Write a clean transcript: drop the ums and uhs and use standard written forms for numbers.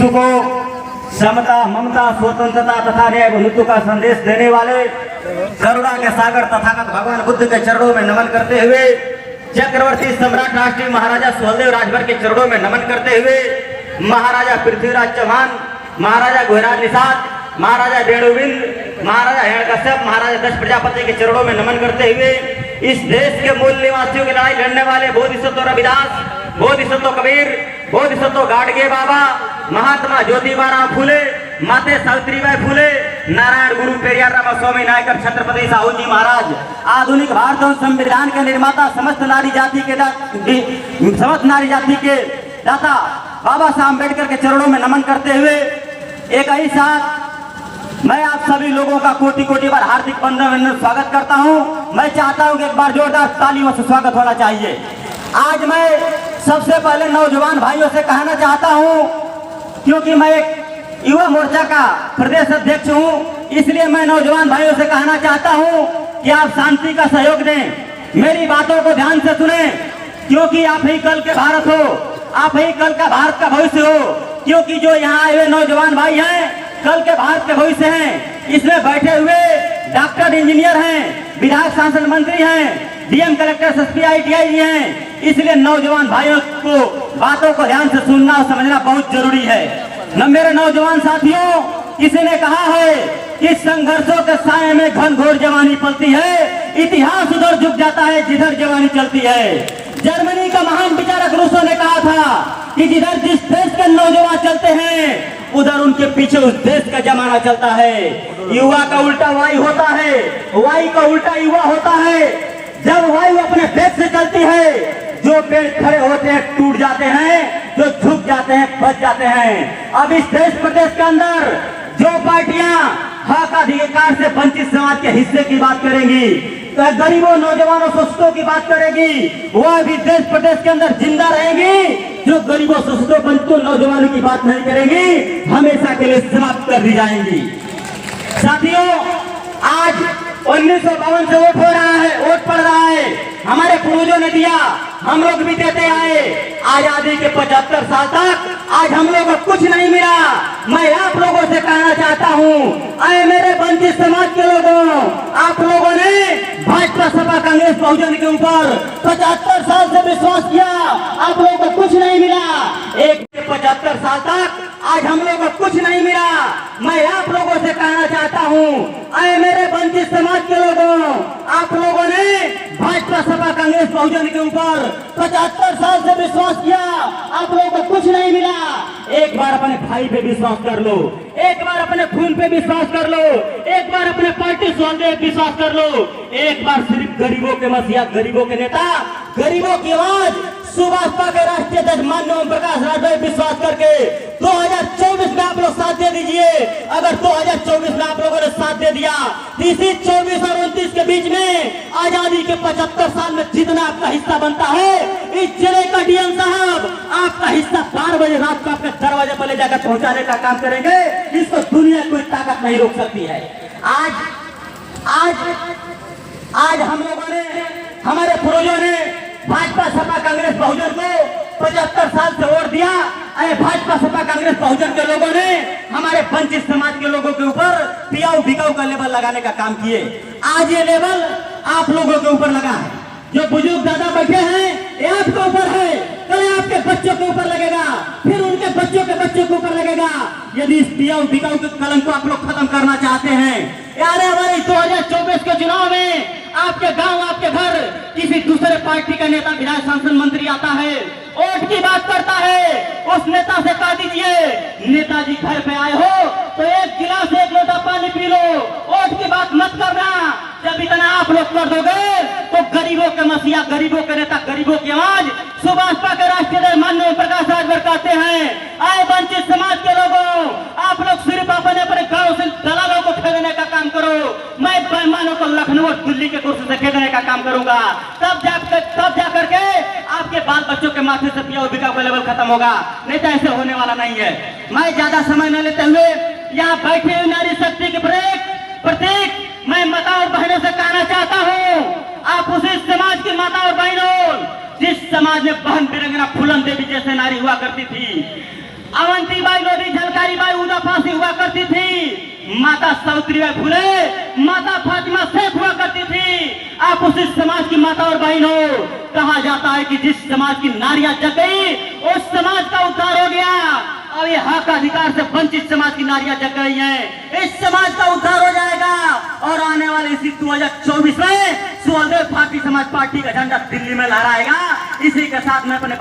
विश्व को समता, ममता, स्वतंत्रता तथा न्याय बंधुत्व का संदेश देने वाले करुणा के सागर तथागत भगवान बुद्ध के चरणों में नमन करते हुए, चक्रवर्ती सम्राट राष्ट्रीय महाराजा सुहेलदेव राजभर के चरणों में नमन करते हुए, महाराजा पृथ्वीराज चौहान, महाराजा गुहराज निषाद, महाराजा रेणुबिंद, महाराजा हिरण्यकश्यप, महाराजा दक्ष प्रजापति के चरणों में नमन करते हुए, इस देश के मूल निवासियों की लड़ाई लड़ने वाले बोधिसत्व रविदास, बोधिसत्व कबीर, बोधिसत्व गाडगे बाबा, महात्मा ज्योतिबा फूले, माते सावित्रीबाई फूले, नारायण गुरु पेरियार रामास्वामी नायकर, छत्रपति साहू जी महाराज, आधुनिक भारत और संविधान के निर्माता, समस्त नारी जाति के दाता बाबा साहब अम्बेडकर के चरणों में नमन करते हुए, एक ही साथ मैं आप सभी लोगों का कोटि कोटि बार हार्दिक वंदन स्वागत करता हूं। मैं चाहता हूं कि एक बार जोरदार तालियों से स्वागत होना चाहिए। आज मैं सबसे पहले नौजवान भाइयों से कहना चाहता हूं, क्योंकि मैं एक युवा मोर्चा का प्रदेश अध्यक्ष हूं, इसलिए मैं नौजवान भाइयों से कहना चाहता हूं कि आप शांति का सहयोग दें, मेरी बातों को ध्यान से सुने, क्योंकि आप ही कल के भारत हो, आप ही कल का भारत का भविष्य हो। क्योंकि जो यहाँ आए हुए नौजवान भाई हैं, कल के भारत के भविष्य हैं। इसमें बैठे हुए डॉक्टर, इंजीनियर हैं, विधायक, सांसद, मंत्री हैं, डीएम, कलेक्टर, एसपी, ITI हैं। इसलिए नौजवान भाइयों को बातों को ध्यान से सुनना और समझना बहुत जरूरी है। न मेरे नौजवान साथियों, किसी ने कहा है कि संघर्षों के साए में घनघोर जवानी पलती है, इतिहास उधर झुक जाता है जिधर जवानी चलती है। जर्मनी का महान विचारक रूसो ने कहा था कि जिधर जिस देश के नौजवान चलते हैं, उधर उनके पीछे उस देश का जमाना चलता है। युवा का उल्टा वायु होता है, वायु का उल्टा युवा होता है। जब वायु अपने देश से चलती है, जो पेड़ खड़े होते हैं टूट जाते हैं, जो झुक जाते हैं बच जाते हैं। अब इस देश प्रदेश के अंदर जो पार्टियां हक अधिकार से वंचित समाज के हिस्से की बात करेंगी, तो गरीबों, नौजवानों, शोषितों की बात करेगी, वह भी देश प्रदेश के अंदर जिंदा रहेंगी। जो गरीबों, शोषितों, वंचितों, नौजवानों की बात नहीं करेंगी, हमेशा के लिए समाप्त कर दी जाएंगी। साथियों, आज 1952 से वोट हो रहा है, वोट पड़ रहा है, हमारे पूर्वजों ने दिया, हम लोग भी देते आए। आजादी के 75 साल तक आज हम लोगों को कुछ नहीं मिला। मैं आप लोगों से कहना चाहता हूँ, अरे मेरे वंचित समाज के लोगों, आप लोगों ने भाजपा, सपा, कांग्रेस, बहुजन के ऊपर 75 साल से विश्वास किया, आप लोगों को कुछ नहीं मिला। 75 साल तक आज हम लोगों को कुछ नहीं मिला। मैं आप लोगों से कहना चाहता हूँ, अरे मेरे वंचित समाज के लोगों, आप लोगों ने भाजपा, सपा, कांग्रेस, बहुजन के ऊपर 75 साल से विश्वास किया, आप लोगों को कुछ नहीं मिला। एक बार अपने भाई पे विश्वास कर लो, एक बार अपने खून पे विश्वास कर लो, एक बार अपने पार्टी स्वास्थ्य पे विश्वास कर लो, एक बार सिर्फ गरीबों के मसीहा, गरीबों के नेता, गरीबों की आवाज, सुभाषपा के राष्ट्रीय अध्यक्ष माननीय ओम प्रकाश राजभर विश्वास करके 2024 में आप लोग साथ दे दीजिए। अगर 2024 में आप लोगों ने साथ दे दिया, इसी 24 और 29 के बीच में आजादी के 75 साल में जितना आपका हिस्सा बनता है, इस जिले का डीएम साहब आपका हिस्सा 12 बजे रात को आपके दरवाजे पर ले जाकर पहुंचाने का काम करेंगे। इसको दुनिया कोई ताकत नहीं रोक सकती है। आज हम लोगों ने, हमारे पूर्वजों ने भाजपा, सपा, कांग्रेस, बहुजन को 75 साल से वोट दिया। अरे भाजपा, सपा, कांग्रेस, बहुजन के लोगों ने हमारे वंचित समाज के लोगों के ऊपर पियाऊ बिकाऊ का लेबल लगाने का काम किए। आज ये लेबल आप लोगों के ऊपर लगा है। जो बुजुर्ग दादा बैठे हैं, ये आपके ऊपर है, कल आपके बच्चों के ऊपर लगेगा, फिर उनके बच्चों के बच्चों के ऊपर लगेगा। यदि इस पियाऊ बिकाऊ के कलम को आप लोग खत्म करना चाहते हैं, यार हमारे 2024 के चुनाव में आपके गांव, आपके घर किसी दूसरे पार्टी का नेता, विधायक, सांसद, मंत्री आता है, वोट की बात करता है, उस नेता से कह दीजिए, नेताजी घर पे आए हो तो एक गिलास, एक लोटा पानी पी लो, वोट की बात मत करना। जब इतना आप लोग कर दोगे तो गरीबों के मसीहा, गरीबों के नेता, गरीबों की आवाज, सुभाषपा के राष्ट्रीय अध्यक्ष माननीय ओम प्रकाश राजभर कहते हैं, आए वंचित समाज के लोगों, आप लोग सिर्फ अपने अपने गाँव से दलालों को खेदने का काम करो, मैं बेईमानों को लखनऊ और दिल्ली के कुर्सी से खेदने का काम करूंगा। तब जाकर के आपके बाल बच्चों के माथे से पिया बिकाऊ का लेवल खत्म होगा, नहीं तो ऐसे होने वाला नहीं है। मैं ज्यादा समय न लेते हुए यहाँ बैठे हुए नारी शक्ति के प्रतीक मैं माता और बहनों से कहना चाहता हूँ, आप उसी समाज की माता और बहनों जिस समाज में बहन बिरंगना फूलन देवी जैसे नारी हुआ करती थी, अवंतीबाई लोधी फांसी हुआ करती थी, माता सावित्रीबाई फुले, माता फातिमा शेख हुआ करती थी। आप उसी समाज की माता और बहन हो। कहा जाता है कि जिस समाज की नारियां जग गई उस समाज का उद्धार हो गया। अब ये हक अधिकार से वंचित समाज की नारियां जग गई हैं, इस समाज का उद्धार हो जाएगा। और आने वाले इसी 2024 में सुहलदेव भारतीय समाज पार्टी का झंडा दिल्ली में लहराएगा। इसी के साथ मैं अपने